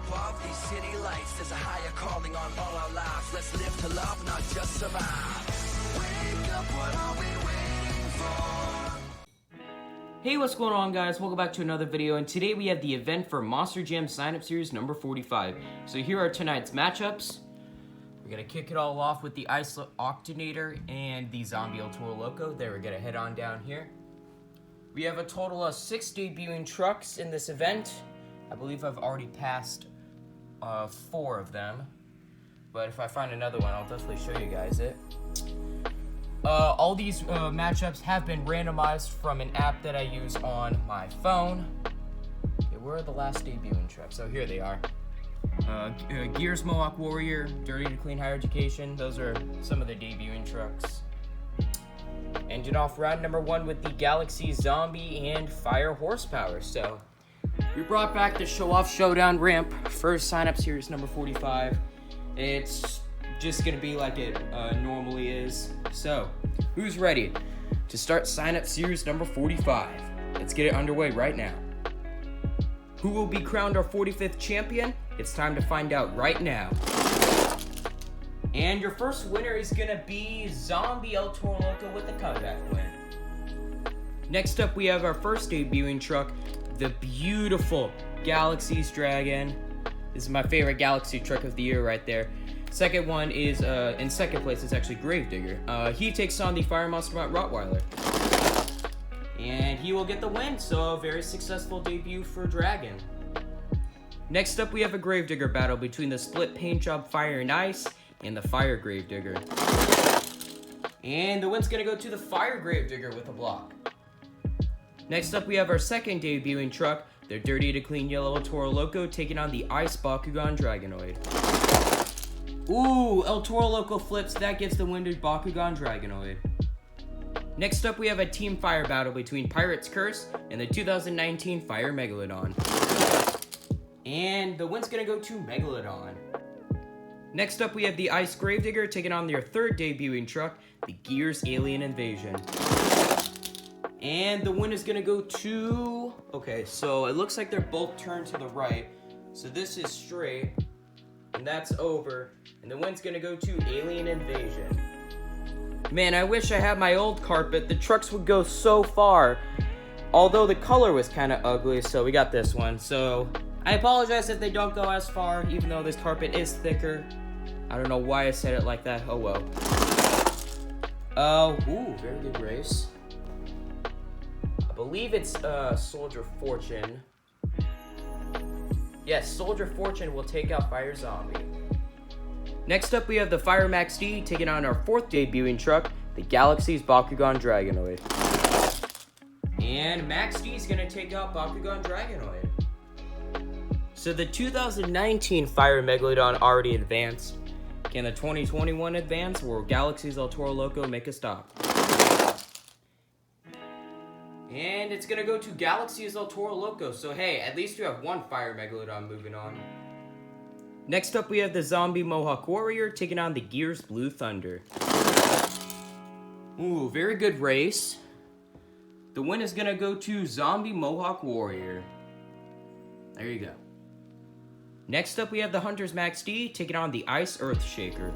above these city lights, there's a higher calling on all our lives. Let's live to love, not just survive. Wake up, what are we waiting for? Hey, what's going on, guys? Welcome back to another video, and today we have the event for Monster Jam Sign-Up Series number 45. So here are tonight's matchups. We're gonna kick it all off with the Ice Octanator and the Zombie El Toro Loco. Then we're gonna head on down here. We have a total of 6 debuting trucks in this event. I believe I've already passed 4 of them, but if I find another one, I'll definitely show you guys it. All these matchups have been randomized from an app that I use on my phone. Okay, where are the last debuting trucks? Oh, here they are. Gears Mohawk Warrior, Dirty to Clean Higher Education. Those are some of the debuting trucks. Ended off round number 1 with the Galaxy Zombie and Fire Horsepower. So we brought back the Show Off Showdown ramp for sign-up series number 45. It's just gonna be like it normally is. So, who's ready to start sign-up series number 45? Let's get it underway right now. Who will be crowned our 45th champion? It's time to find out right now. And your first winner is gonna be Zombie El Toro Loco with a comeback win. Next up, we have our first debuting truck, the beautiful Galaxy's Dragon. This is my favorite Galaxy truck of the year right there. Second one is, in second place, is actually Gravedigger. He takes on the Fire Monster Rottweiler. And he will get the win, so a very successful debut for Dragon. Next up, we have a Gravedigger battle between the Split Paint Job Fire and Ice and the Fire Gravedigger. And the win's gonna go to the Fire Gravedigger with a block. Next up, we have our second debuting truck, the Dirty to Clean Yellow El Toro Loco, taking on the Ice Bakugan Dragonoid. Ooh, El Toro Loco flips, that gives the win to Bakugan Dragonoid. Next up, we have a Team Fire battle between Pirate's Curse and the 2019 Fire Megalodon. And the win's gonna go to Megalodon. Next up, we have the Ice Gravedigger taking on their third debuting truck, the Gears Alien Invasion. And the win is gonna go to... Okay, so it looks like they're both turned to the right. So this is straight, and that's over. And the win's gonna go to Alien Invasion. Man, I wish I had my old carpet. The trucks would go so far. Although the color was kind of ugly, so we got this one. So I apologize if they don't go as far, even though this carpet is thicker. I don't know why I said it like that. Oh well. Ooh, very good race. I believe it's Soldier Fortune. Yes, Soldier Fortune will take out Fire Zombie. Next up, we have the Fire Max D taking on our fourth debuting truck, the Galaxy's Bakugan Dragonoid. And Max D is gonna take out Bakugan Dragonoid. So the 2019 Fire Megalodon already advanced. Can the 2021 advance, or will Galaxy's El Toro Loco make a stop? And it's gonna go to Galaxy's El Toro Loco. So hey, at least you have one Fire Megalodon moving on. Next up, we have the Zombie Mohawk Warrior taking on the Gears Blue Thunder. Ooh, very good race. The win is gonna go to Zombie Mohawk Warrior. There you go. Next up, we have the Hunter's Max D taking on the Ice Earthshaker.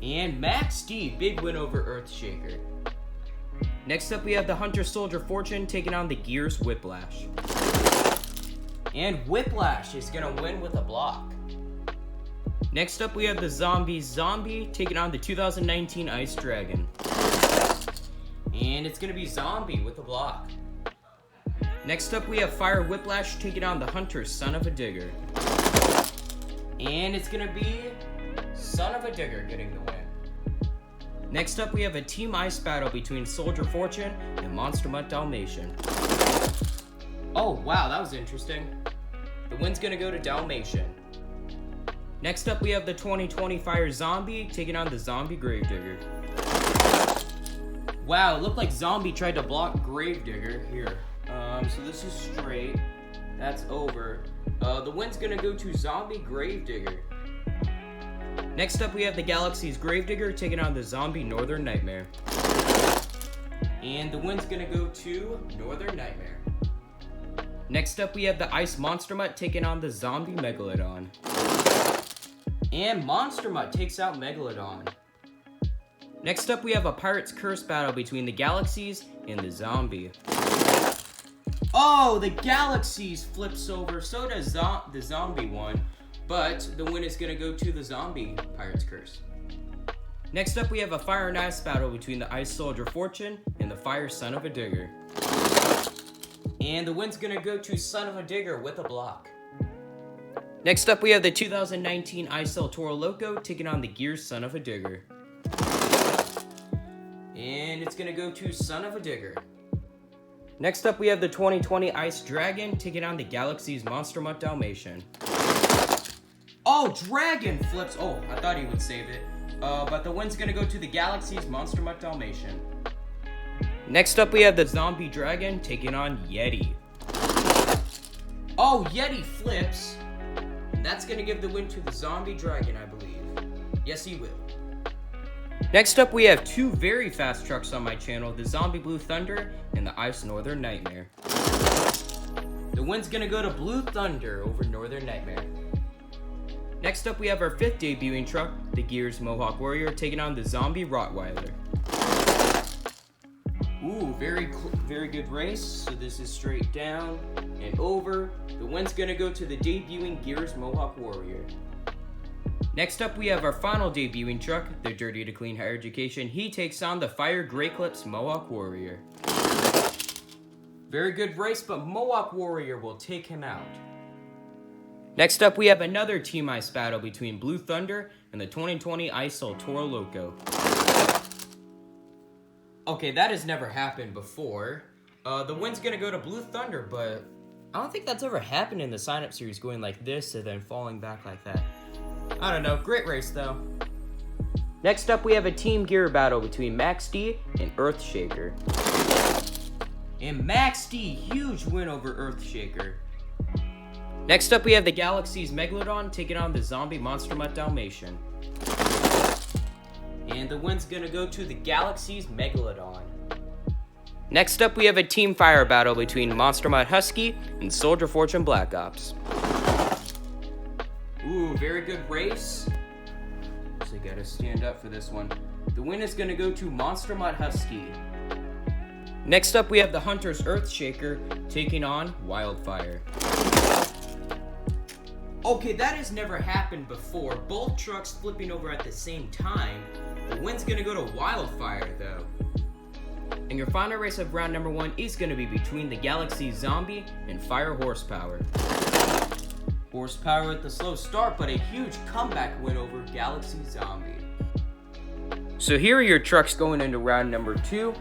And Max D, big win over Earthshaker. Next up, we have the Hunter Soldier Fortune taking on the Gears Whiplash. And Whiplash is gonna win with a block. Next up, we have the Zombie taking on the 2019 Ice Dragon. And it's gonna be Zombie with a block. Next up, we have Fire Whiplash taking on the Hunter Son of a Digger. And it's gonna be Son of a Digger getting the win. Next up, we have a Team Ice battle between Soldier Fortune and Monster Mutt Dalmatian. Oh, wow, that was interesting. The win's gonna go to Dalmatian. Next up, we have the 2020 Fire Zombie taking on the Zombie Gravedigger. Wow, it looked like Zombie tried to block Gravedigger here. So this is straight. That's over. The win's gonna go to Zombie Gravedigger. Next up, we have the Galaxy's Gravedigger taking on the Zombie Northern Nightmare. And the win's gonna go to Northern Nightmare. Next up, we have the Ice Monster Mutt taking on the Zombie Megalodon. And Monster Mutt takes out Megalodon. Next up, we have a Pirate's Curse battle between the Galaxies and the Zombie. Oh, the Galaxies flips over, so does the Zombie one, but the win is going to go to the Zombie Pirate's Curse. Next up, we have a Fire and Ice battle between the Ice Soldier Fortune and the Fire Son of a Digger. And the win's going to go to Son of a Digger with a block. Next up, we have the 2019 Ice El Toro Loco taking on the Gears Son of a Digger. And it's going to go to Son of a Digger. Next up, we have the 2020 Ice Dragon taking on the Galaxy's Monster Mutt Dalmatian. Oh, Dragon flips. Oh, I thought he would save it. But the win's going to go to the Galaxy's Monster Mutt Dalmatian. Next up, we have the Zombie Dragon taking on Yeti. Oh, Yeti flips. That's going to give the win to the Zombie Dragon, I believe. Yes, he will. Next up, we have two very fast trucks on my channel, the Zombie Blue Thunder and the Ice Northern Nightmare. The win's going to go to Blue Thunder over Northern Nightmare. Next up, we have our 5th debuting truck, the Gears Mohawk Warrior, taking on the Zombie Rottweiler. Ooh, very good race. So this is straight down and over. The win's going to go to the debuting Gears Mohawk Warrior. Next up, we have our final debuting truck, the Dirty to Clean Higher Education. He takes on the Fire Grey Clips Mohawk Warrior. Very good race, but Mohawk Warrior will take him out. Next up, we have another Team Ice battle between Blue Thunder and the 2020 Ice El Toro Loco. Okay, that has never happened before. The win's gonna go to Blue Thunder, but I don't think that's ever happened in the sign-up series, going like this and then falling back like that. I don't know. Great race, though. Next up, we have a Team Gear battle between Max D and Earthshaker. And Max D, huge win over Earthshaker. Next up, we have the Galaxy's Megalodon taking on the Zombie Monster Mutt Dalmatian. And the win's gonna go to the Galaxy's Megalodon. Next up, we have a Team Fire battle between Monster Mutt Husky and Soldier Fortune Black Ops. Ooh, very good race. So you gotta stand up for this one. The win is gonna go to Monster Mutt Husky. Next up, we have the Hunter's Earthshaker taking on Wildfire. Okay, that has never happened before. Both trucks flipping over at the same time. The win's gonna go to Wildfire, though. And your final race of round number 1 is gonna be between the Galaxy Zombie and Fire Horsepower. Horsepower at the slow start, but a huge comeback win over Galaxy Zombie. So here are your trucks going into round number 2.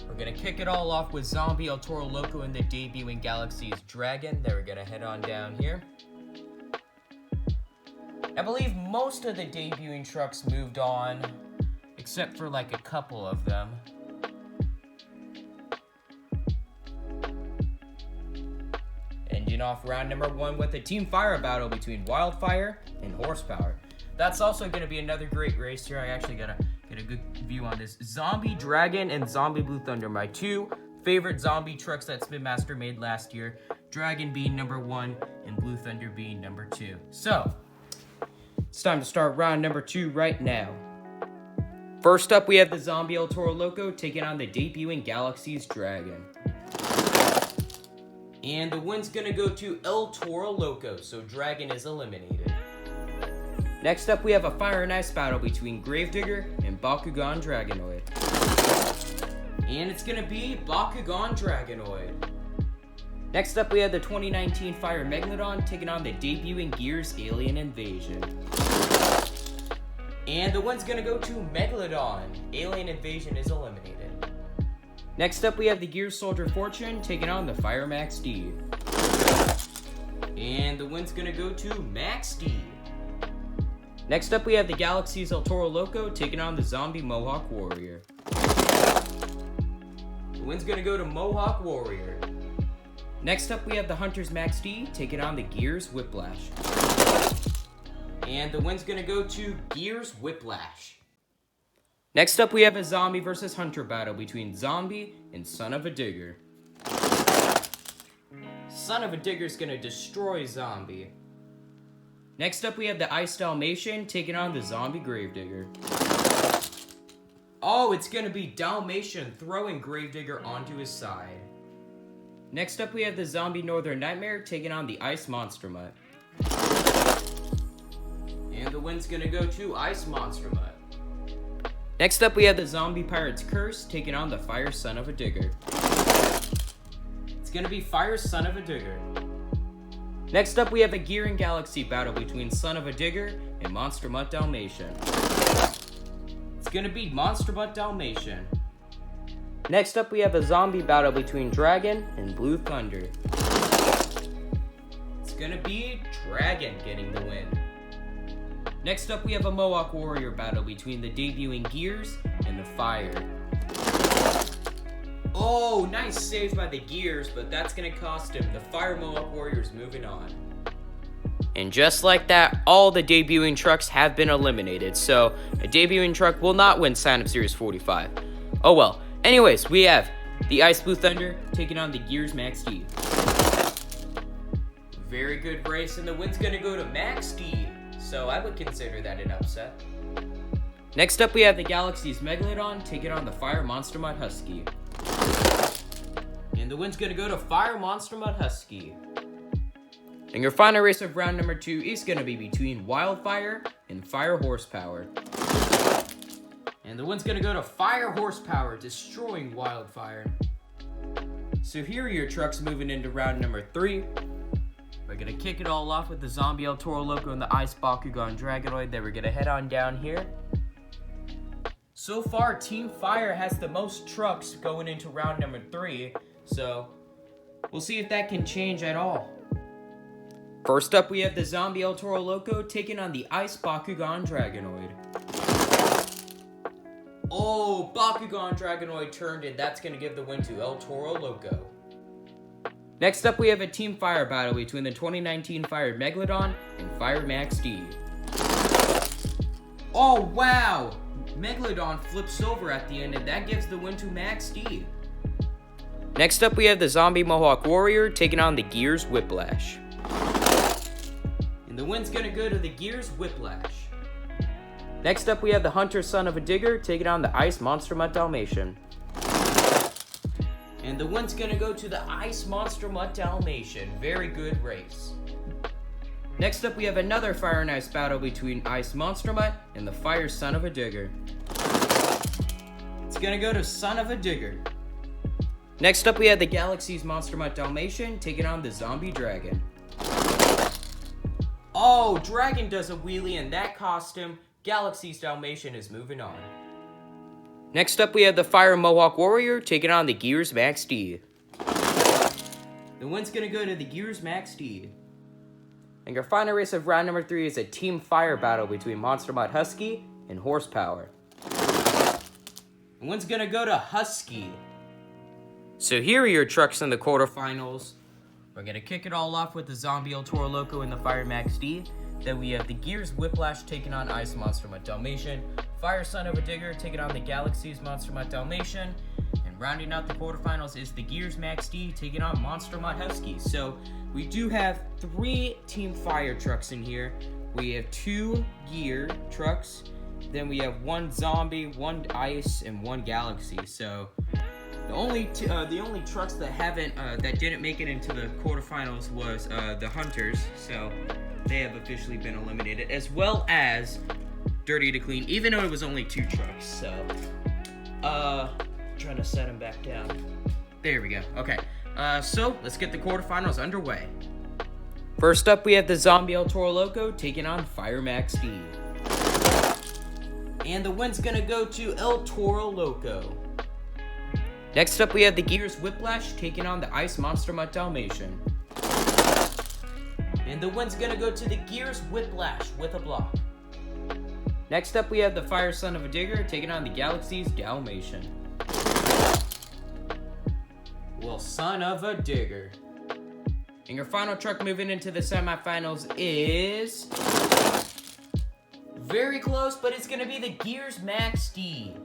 We're gonna kick it all off with Zombie El Toro Loco and the debuting Galaxy's Dragon. Then we're gonna head on down here. I believe most of the debuting trucks moved on, except for like a couple of them. Ending off round number 1 with a Team Fire battle between Wildfire and Horsepower. That's also going to be another great race here. I actually got to get a good view on this. Zombie Dragon and Zombie Blue Thunder, my 2 favorite zombie trucks that Spin Master made last year. Dragon being number 1 and Blue Thunder being number 2. So, it's time to start round number 2 right now. First up, we have the Zombie El Toro Loco taking on the debuting Galaxy's Dragon. And the win's gonna go to El Toro Loco, so Dragon is eliminated. Next up, we have a Fire and Ice battle between Gravedigger and Bakugan Dragonoid. And it's gonna be Bakugan Dragonoid. Next up, we have the 2019 Fire Megalodon taking on the debuting Gears Alien Invasion. And the win's gonna go to Megalodon. Alien Invasion is eliminated. Next up, we have the Gears Soldier Fortune taking on the Fire Max D. And the win's gonna go to Max D. Next up, we have the Galaxy's El Toro Loco taking on the Zombie Mohawk Warrior. The win's gonna go to Mohawk Warrior. Next up, we have the Hunter's Max D taking on the Gears Whiplash. And the win's gonna go to Gears Whiplash. Next up, we have a Zombie versus Hunter battle between Zombie and Son of a Digger. Son of a Digger's gonna destroy Zombie. Next up, we have the Ice Dalmatian taking on the Zombie Gravedigger. Oh, it's gonna be Dalmatian throwing Gravedigger onto his side. Next up, we have the Zombie Northern Nightmare taking on the Ice Monster Mutt. And the win's gonna go to Ice Monster Mutt. Next up, we have the Zombie Pirate's Curse taking on the Fire Son of a Digger. It's gonna be Fire Son of a Digger. Next up, we have a Gear and Galaxy battle between Son of a Digger and Monster Mutt Dalmatian. It's gonna be Monster Mutt Dalmatian. Next up, we have a zombie battle between Dragon and Blue Thunder. It's gonna be Dragon getting the win. Next up, we have a Mohawk Warrior battle between the debuting Gears and the Fire. Oh, nice save by the Gears, but that's gonna cost him. The Fire Mohawk Warrior's moving on. And just like that, all the debuting trucks have been eliminated, so a debuting truck will not win Sign Up Series 45. Oh well. Anyways, we have the Ice Blue Thunder taking on the Gears Max D. Very good race, and the win's gonna go to Max D, so I would consider that an upset. Next up, we have the Galaxy's Megalodon taking on the Fire Monster Mutt Husky. And the win's gonna go to Fire Monster Mutt Husky. And your final race of round number 2 is gonna be between Wildfire and Fire Horsepower. And the win's gonna go to Fire Horsepower, destroying Wildfire. So here are your trucks moving into round number 3. We're gonna kick it all off with the Zombie El Toro Loco and the Ice Bakugan Dragonoid. Then we're gonna head on down here. So far, Team Fire has the most trucks going into round number 3, so we'll see if that can change at all. First up, we have the Zombie El Toro Loco taking on the Ice Bakugan Dragonoid. Oh, Bakugan Dragonoid turned, and that's going to give the win to El Toro Loco. Next up, we have a Team Fire battle between the 2019 Fire Megalodon and Fire Max D. Oh, wow! Megalodon flips over at the end, and that gives the win to Max D. Next up, we have the Zombie Mohawk Warrior taking on the Gears Whiplash. And the win's gonna go to the Gears Whiplash. Next up, we have the Hunter Son of a Digger taking on the Ice Monster Mutt Dalmatian. And the win's gonna go to the Ice Monster Mutt Dalmatian. Very good race. Next up, we have another Fire and Ice battle between Ice Monster Mutt and the Fire Son of a Digger. It's gonna go to Son of a Digger. Next up, we have the Galaxy's Monster Mutt Dalmatian taking on the Zombie Dragon. Oh, Dragon does a wheelie, and that cost him. Galaxy's Dalmatian is moving on. Next up, we have the Fire Mohawk Warrior taking on the Gears Max D. The win's gonna go to the Gears Max D. And your final race of round number 3 is a Team Fire battle between Monster Mutt Husky and Horsepower. The win's gonna go to Husky. So here are your trucks in the quarterfinals. We're gonna kick it all off with the Zombie El Toro Loco and the Fire Max D. Then we have the Gears Whiplash taking on Ice Monster Mutt Dalmatian. Fire Son of a Digger taking on the Galaxy's Monster Mutt Dalmatian. And rounding out the quarterfinals is the Gears Max D taking on Monster Mutt Husky. So we do have 3 Team Fire trucks in here. We have 2 Gear trucks. Then we have 1 Zombie, 1 Ice, and 1 Galaxy. So the only trucks that that didn't make it into the quarterfinals was the Hunters. So they have officially been eliminated, as well as Dirty to Clean, even though it was only 2 trucks. So trying to set them back down. There we go. Okay. So let's get the quarterfinals underway. First up, we have the Zombie El Toro Loco taking on Fire Max D. And the win's gonna go to El Toro Loco. Next up, we have the Gears Whiplash taking on the Ice Monster Mutt Dalmatian. And the win's gonna go to the Gears Whiplash with a block. Next up, we have the Fire Son of a Digger taking on the Galaxy's Dalmatian. Well, Son of a Digger. And your final truck moving into the semifinals is very close, but it's gonna be the Gears Max D.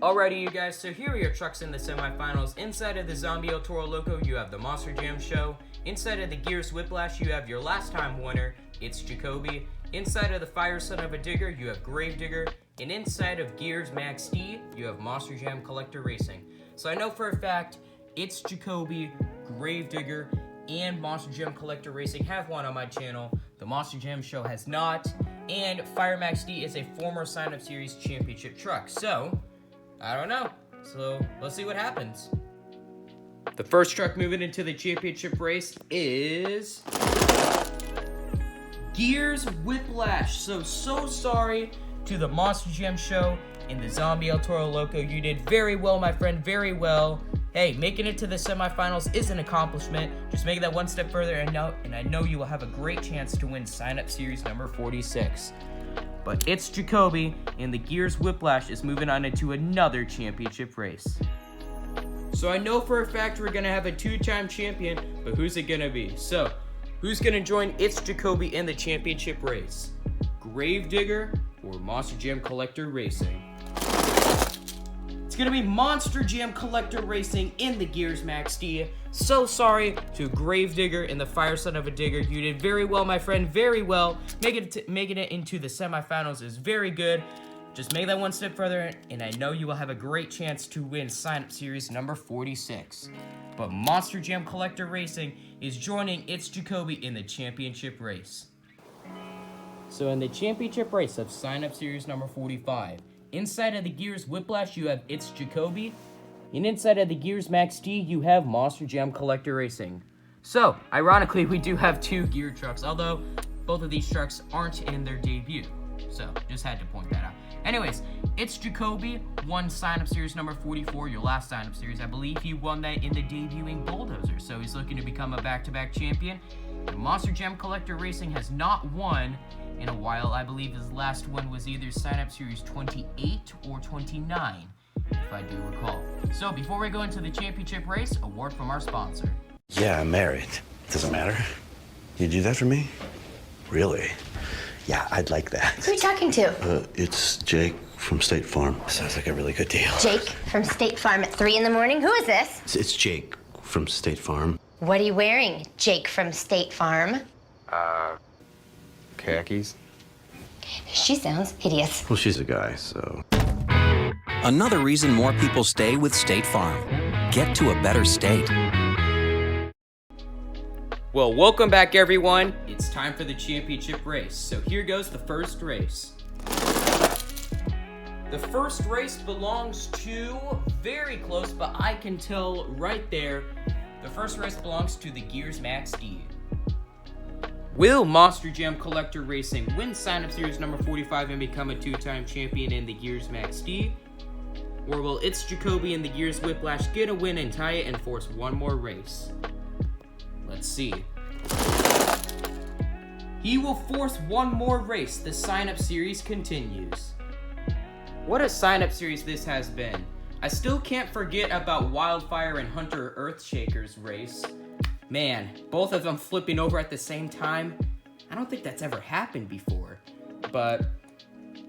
Alrighty, you guys, so here are your trucks in the semifinals. Inside of the Zombie El Toro Loco, you have the Monster Jam Show. Inside of the Gears Whiplash, you have your last time winner, It's Jacoby. Inside of the Fire Son of a Digger, you have Gravedigger. And inside of Gears Max D, you have Monster Jam Collector Racing. So I know for a fact, It's Jacoby, Gravedigger, and Monster Jam Collector Racing have won on my channel. The Monster Jam Show has not. And Fire Max D is a former Sign Up Series championship truck. So, I don't know. So, let's see what happens. The first truck moving into the championship race is Gears Whiplash. So sorry to the Monster Jam Show and the Zombie El Toro Loco. You did very well, my friend, very well. Hey, making it to the semifinals is an accomplishment. Just make that one step further, and I know you will have a great chance to win Sign Up Series number 46. But It's Jacoby and the Gears Whiplash is moving on into another championship race. So I know for a fact we're gonna have a two-time champion, but who's it gonna be? So, who's gonna join It's Jacoby in the championship race? Gravedigger or Monster Jam Collector Racing? It's gonna be Monster Jam Collector Racing in the Gears Max D. So sorry to Gravedigger and the Fire Son of a Digger. You did very well, my friend, very well. Making it into the semifinals is very good. Just make that one step further, and I know you will have a great chance to win Sign Up Series number 46. But Monster Jam Collector Racing is joining It's Jacoby in the championship race. So in the championship race of Sign Up Series number 45, inside of the Gears Whiplash, you have It's Jacoby. And inside of the Gears Max D, you have Monster Jam Collector Racing. So, ironically, we do have two gear trucks, although both of these trucks aren't in their debut. So, just had to point that out. Anyways, It's Jacoby won Sign Up Series number 44, your last Sign Up Series. I believe he won that in the debuting Bulldozer, so he's looking to become a back-to-back champion. And Monster Jam Collector Racing has not won in a while. I believe his last one was either Sign Up Series 28 or 29, if I do recall. So before we go into the championship race, a word from our sponsor. Yeah, I'm married. Doesn't matter. You do that for me? Really? Yeah, I'd like that. Who are you talking to? It's Jake from State Farm. Sounds like a really good deal. Jake from State Farm at 3 in the morning? Who is this? It's Jake from State Farm. What are you wearing, Jake from State Farm? Khakis. She sounds hideous. Well, she's a guy, so... Another reason more people stay with State Farm. Get to a better state. Well, welcome back, everyone. It's time for the championship race. So here goes the first race. The first race belongs to, very close, but I can tell right there, the first race belongs to the Gears Max D. Will Monster Jam Collector Racing win Sign Up Series number 45 and become a two-time champion in the Gears Max D? Or will It's Jacoby and the Gears Whiplash get a win and tie it and force one more race? Let's see. He will force one more race. The Sign Up Series continues. What a Sign Up Series this has been. I still can't forget about Wildfire and Hunter Earthshaker's race. Man, both of them flipping over at the same time. I don't think that's ever happened before. But,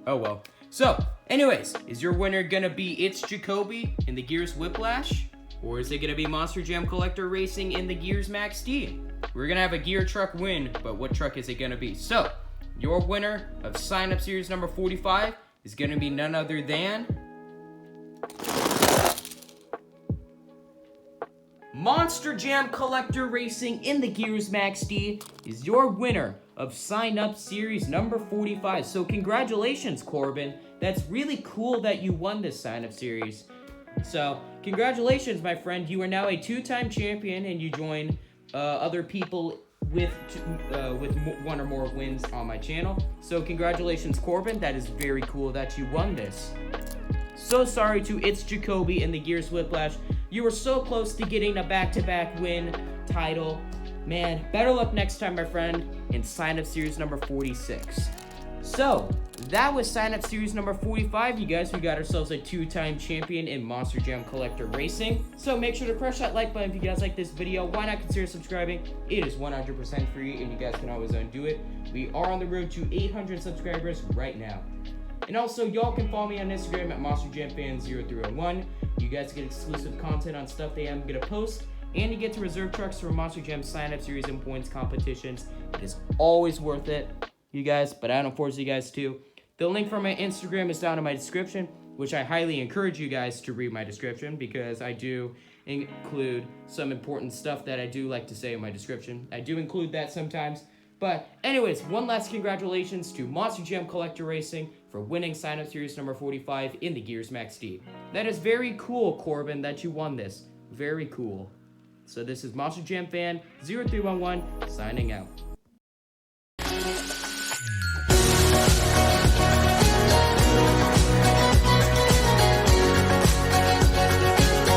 oh well. So, anyways, is your winner gonna be It's Jacoby in the Gears Whiplash? Or is it gonna be Monster Jam Collector Racing in the Gears Max D? We're gonna have a gear truck win, but what truck is it gonna be? So, your winner of Sign Up Series number 45 is gonna be none other than... Monster Jam Collector Racing in the Gears Max D is your winner of Sign Up Series number 45. So congratulations, Corbin. That's really cool that you won this Sign Up Series. So congratulations, my friend. You are now a two-time champion, and you join other people with one or more wins on my channel. So congratulations, Corbin. That is very cool that you won this. So sorry to It's Jacoby and the Gears Whiplash. You were so close to getting a back-to-back win title. Man, better luck next time, my friend, in Sign Up Series number 46. So, that was Sign Up Series number 45, you guys. We got ourselves a two-time champion in Monster Jam Collector Racing. So make sure to crush that like button if you guys like this video. Why not consider subscribing? It is 100% free, and you guys can always undo it. We are on the road to 800 subscribers right now. And also, y'all can follow me on Instagram at MonsterJamFan0301. You guys get exclusive content on stuff that I'm gonna post, and you get to reserve trucks for Monster Jam sign-up series and points competitions. It is always worth it, you guys, but I don't force you guys to. The link for my Instagram is down in my description, which I highly encourage you guys to read my description because I do include some important stuff that I do like to say in my description. I do include that sometimes. But anyways, one last congratulations to Monster Jam Collector Racing for winning sign-up series number 45 in the Gears Max D. That is very cool, Corbin, that you won this. Very cool. So this is Monster Jam Fan 0311 signing out.